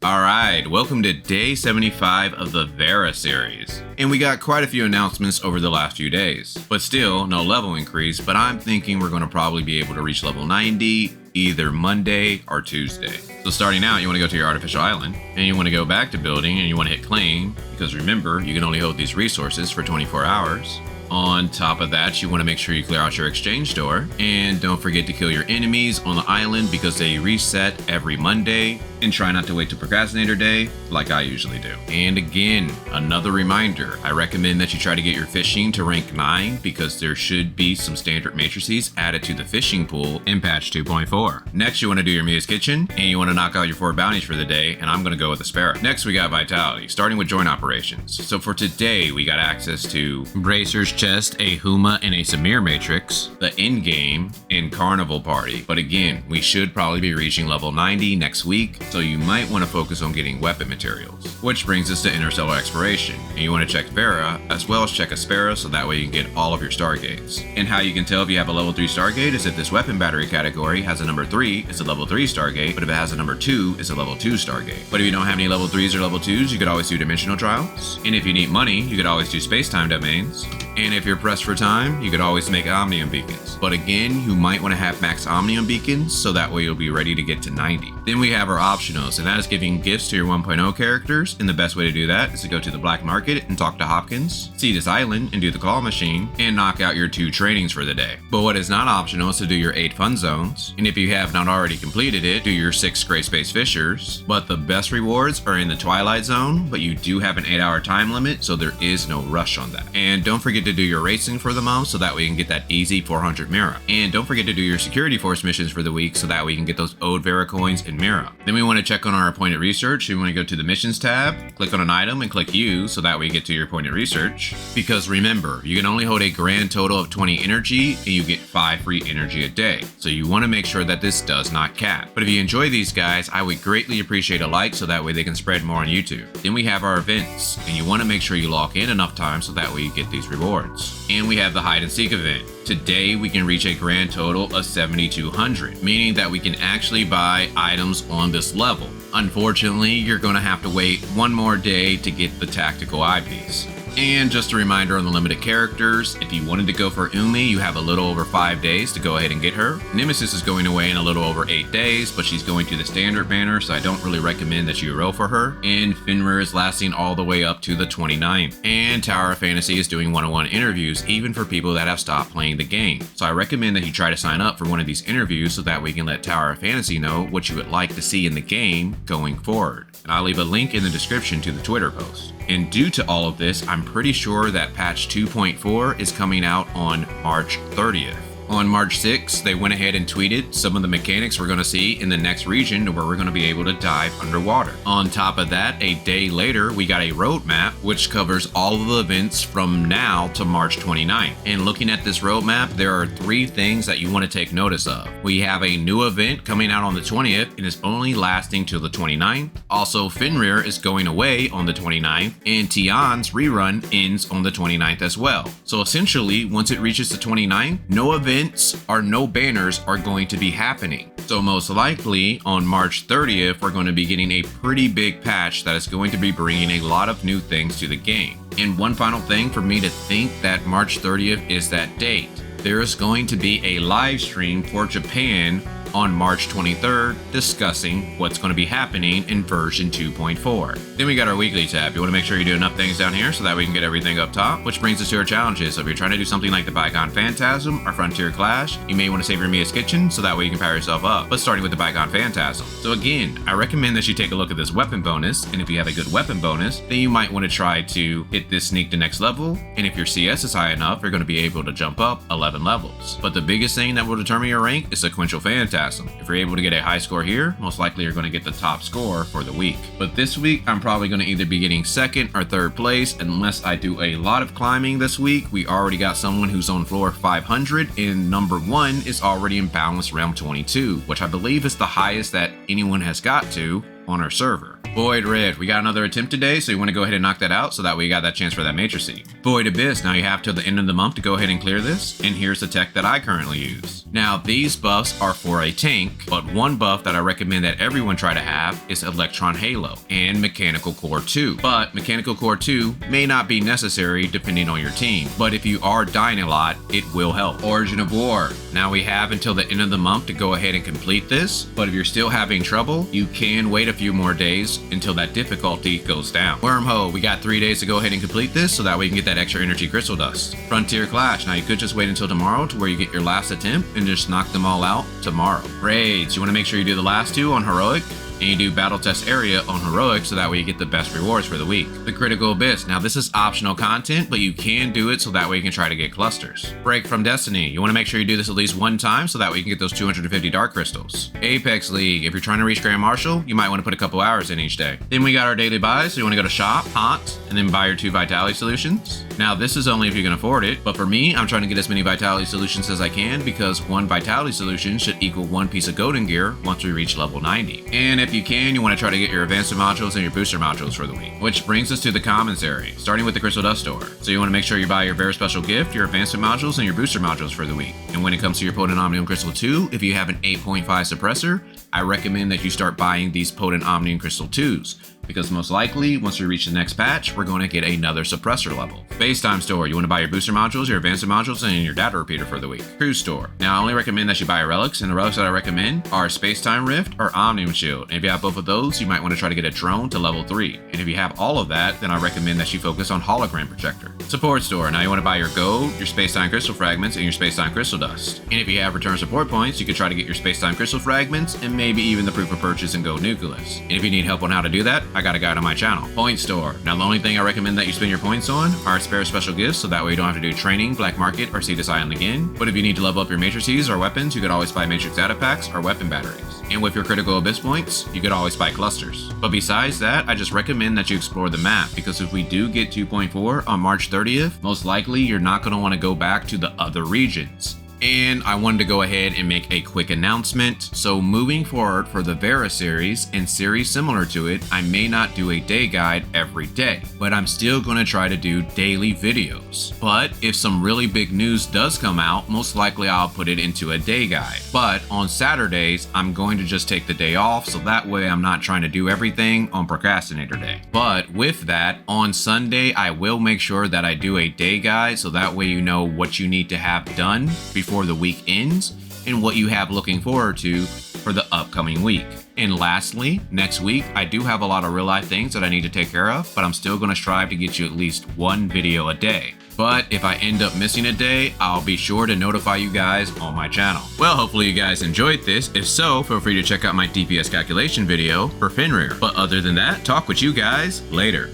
Alright, welcome to day 75 of the Vera series. And we got quite a few announcements over the last few days. But still, no level increase, but I'm thinking we're going to probably be able to reach level 90 either Monday or Tuesday. So starting out, you want to go to your artificial island, and you want to go back to building, and you want to hit claim, because remember, you can only hold these resources for 24 hours. On top of that, you want to make sure you clear out your exchange store, and don't forget to kill your enemies on the island because they reset every Monday, and try not to wait till Procrastinator Day like I usually do. And again, another reminder, I recommend that you try to get your fishing to rank 9 because there should be some standard matrices added to the fishing pool in patch 2.4. Next, you want to do your Mia's Kitchen, and you want to knock out your 4 bounties for the day, and I'm going to go with the Sparrow. Next, we got Vitality, starting with joint operations. So for today, we got access to Bracer's Chest, a Huma, and a Samir Matrix, the Endgame, and Carnival Party. But again, we should probably be reaching level 90 next week, so you might want to focus on getting weapon materials. Which brings us to Interstellar Exploration, and you want to check Vera as well as check a Sparrow so that way you can get all of your Stargates. And how you can tell if you have a level 3 Stargate is if this weapon battery category has a number 3, it's a level 3 Stargate, but if it has a number 2, it's a level 2 Stargate. But if you don't have any level 3s or level 2s, you could always do Dimensional Trials. And if you need money, you could always do Space-Time Domains. And if you're pressed for time, you could always make Omnium Beacons. But again, you might want to have max Omnium Beacons so that way you'll be ready to get to 90. Then we have our optionals, and that is giving gifts to your 1.0 characters. And the best way to do that is to go to the black market and talk to Hopkins, see this island and do the claw machine, and knock out your 2 trainings for the day. But what is not optional is to do your 8 fun zones. And if you have not already completed it, do your 6 Gray Space Fishers. But the best rewards are in the Twilight Zone, but you do have an 8-hour time limit, so there is no rush on that. And don't forget to do your racing for the month so that way you can get that easy 400 Mira. And don't forget to do your Security Force missions for the week so that way you can get those Ode Vera coins in Mira. Then we want to check on our appointed research. You want to go to the missions tab, click on an item and click use so that way you get to your appointed research. Because remember, you can only hold a grand total of 20 energy and you get 5 free energy a day. So you want to make sure that this does not cap. But if you enjoy these guys, I would greatly appreciate a like so that way they can spread more on YouTube. Then we have our events, and you want to make sure you log in enough time so that way you get these rewards. And we have the hide and seek event. Today we can reach a grand total of 7,200, meaning that we can actually buy items on this level. Unfortunately, you're going to have to wait one more day to get the tactical eyepiece. And just a reminder on the limited characters, if you wanted to go for Umi, you have a little over 5 days to go ahead and get her. Nemesis is going away in a little over 8 days, but she's going to the standard banner, so I don't really recommend that you roll for her. And Fenrir is lasting all the way up to the 29th. And Tower of Fantasy is doing one-on-one interviews, even for people that have stopped playing the game. So I recommend that you try to sign up for one of these interviews so that we can let Tower of Fantasy know what you would like to see in the game going forward. And I'll leave a link in the description to the Twitter post. And due to all of this, I'm pretty sure that patch 2.4 is coming out on March 30th. On March 6th, they went ahead and tweeted some of the mechanics we're going to see in the next region where we're going to be able to dive underwater. On top of that, a day later, we got a roadmap which covers all of the events from now to March 29th. And looking at this roadmap, there are 3 things that you want to take notice of. We have a new event coming out on the 20th and is only lasting till the 29th. Also, Fenrir is going away on the 29th, and Tian's rerun ends on the 29th as well. So essentially, once it reaches the 29th, no events or no banners are going to be happening. So most likely on March 30th, we're going to be getting a pretty big patch that is going to be bringing a lot of new things to the game. And one final thing for me to think that March 30th is that date. There is going to be a live stream for Japan on March 23rd discussing what's going to be happening in version 2.4. Then we got our weekly tab. You want to make sure you do enough things down here so that we can get everything up top, which brings us to our challenges. So if you're trying to do something like the Bicon Phantasm or Frontier Clash, you may want to save your Mia's Kitchen so that way you can power yourself up. But starting with the Bicon Phantasm. So again, I recommend that you take a look at this weapon bonus, and if you have a good weapon bonus, then you might want to try to hit this sneak to next level, and if your CS is high enough, you're going to be able to jump up 11 levels. But the biggest thing that will determine your rank is Sequential Phantasm. If you're able to get a high score here, most likely you're going to get the top score for the week. But this week, I'm probably going to either be getting 2nd or 3rd place unless I do a lot of climbing this week. We already got someone who's on floor 500, and number 1 is already in Balance Realm 22, which I believe is the highest that anyone has got to on our server. Void Rift, we got another attempt today, so you want to go ahead and knock that out so that way you got that chance for that Matricy. Void Abyss, now you have till the end of the month to go ahead and clear this, and here's the tech that I currently use. Now these buffs are for a tank, but one buff that I recommend that everyone try to have is Electron Halo and Mechanical Core 2. But Mechanical Core 2 may not be necessary depending on your team, but if you are dying a lot, it will help. Origin of War, now we have until the end of the month to go ahead and complete this, but if you're still having trouble, you can wait a few more days until that difficulty goes down. Wormhole, we got 3 days to go ahead and complete this so that way you can get that extra energy crystal dust. Frontier Clash, now you could just wait until tomorrow to where you get your last attempt and just knock them all out tomorrow. Raids, you want to make sure you do the last two on Heroic, and you do Battle Test Area on Heroic so that way you get the best rewards for the week. The Critical Abyss, now this is optional content, but you can do it so that way you can try to get clusters. Break from Destiny, you want to make sure you do this at least one time so that way you can get those 250 Dark Crystals. Apex League, if you're trying to reach Grand Marshal, you might want to put a couple hours in each day. Then we got our daily buys, so you want to go to Shop, Haunt, and then buy your 2 Vitality Solutions. Now this is only if you can afford it, but for me, I'm trying to get as many Vitality Solutions as I can because 1 Vitality Solution should equal 1 piece of golden gear once we reach level 90. And if you can, you want to try to get your advancement modules and your booster modules for the week. Which brings us to the commissary, starting with the Crystal Dust Store. So you want to make sure you buy your very special gift, your advancement modules, and your booster modules for the week. And when it comes to your Potent Omnium Crystal 2, if you have an 8.5 suppressor, I recommend that you start buying these Potent Omnium Crystal 2s. Because most likely, once we reach the next patch, we're going to get another suppressor level. Spacetime Store, you want to buy your booster modules, your advancement modules, and your data repeater for the week. Cruise Store, now I only recommend that you buy relics, and the relics that I recommend are Spacetime Rift or Omnium Shield. And if you have both of those, you might want to try to get a drone to level 3. And if you have all of that, then I recommend that you focus on Hologram Projector. Support Store, now you want to buy your gold, your Spacetime Crystal Fragments, and your Spacetime Crystal Dust. And if you have return support points, you can try to get your Spacetime Crystal Fragments, and maybe even the Proof of Purchase and Gold Nucleus. And if you need help on how to do that, I got a guide on my channel. Point Store. Now the only thing I recommend that you spend your points on are spare special gifts so that way you don't have to do training, black market, or see this island again. But if you need to level up your matrices or weapons, you could always buy matrix data packs or weapon batteries. And with your critical abyss points, you could always buy clusters. But besides that, I just recommend that you explore the map because if we do get 2.4 on March 30th, most likely you're not going to want to go back to the other regions. And I wanted to go ahead and make a quick announcement. So moving forward for the Vera series and series similar to it, I may not do a day guide every day, but I'm still going to try to do daily videos. But if some really big news does come out, most likely I'll put it into a day guide. But on Saturdays, I'm going to just take the day off so that way I'm not trying to do everything on Procrastinator Day. But with that, on Sunday, I will make sure that I do a day guide so that way you know what you need to have done before the week ends and what you have looking forward to for the upcoming week. And lastly, next week, I do have a lot of real life things that I need to take care of, but I'm still going to strive to get you at least one video a day. But if I end up missing a day, I'll be sure to notify you guys on my channel. Well, hopefully you guys enjoyed this. If so, feel free to check out my DPS calculation video for Fenrir. But other than that, talk with you guys later.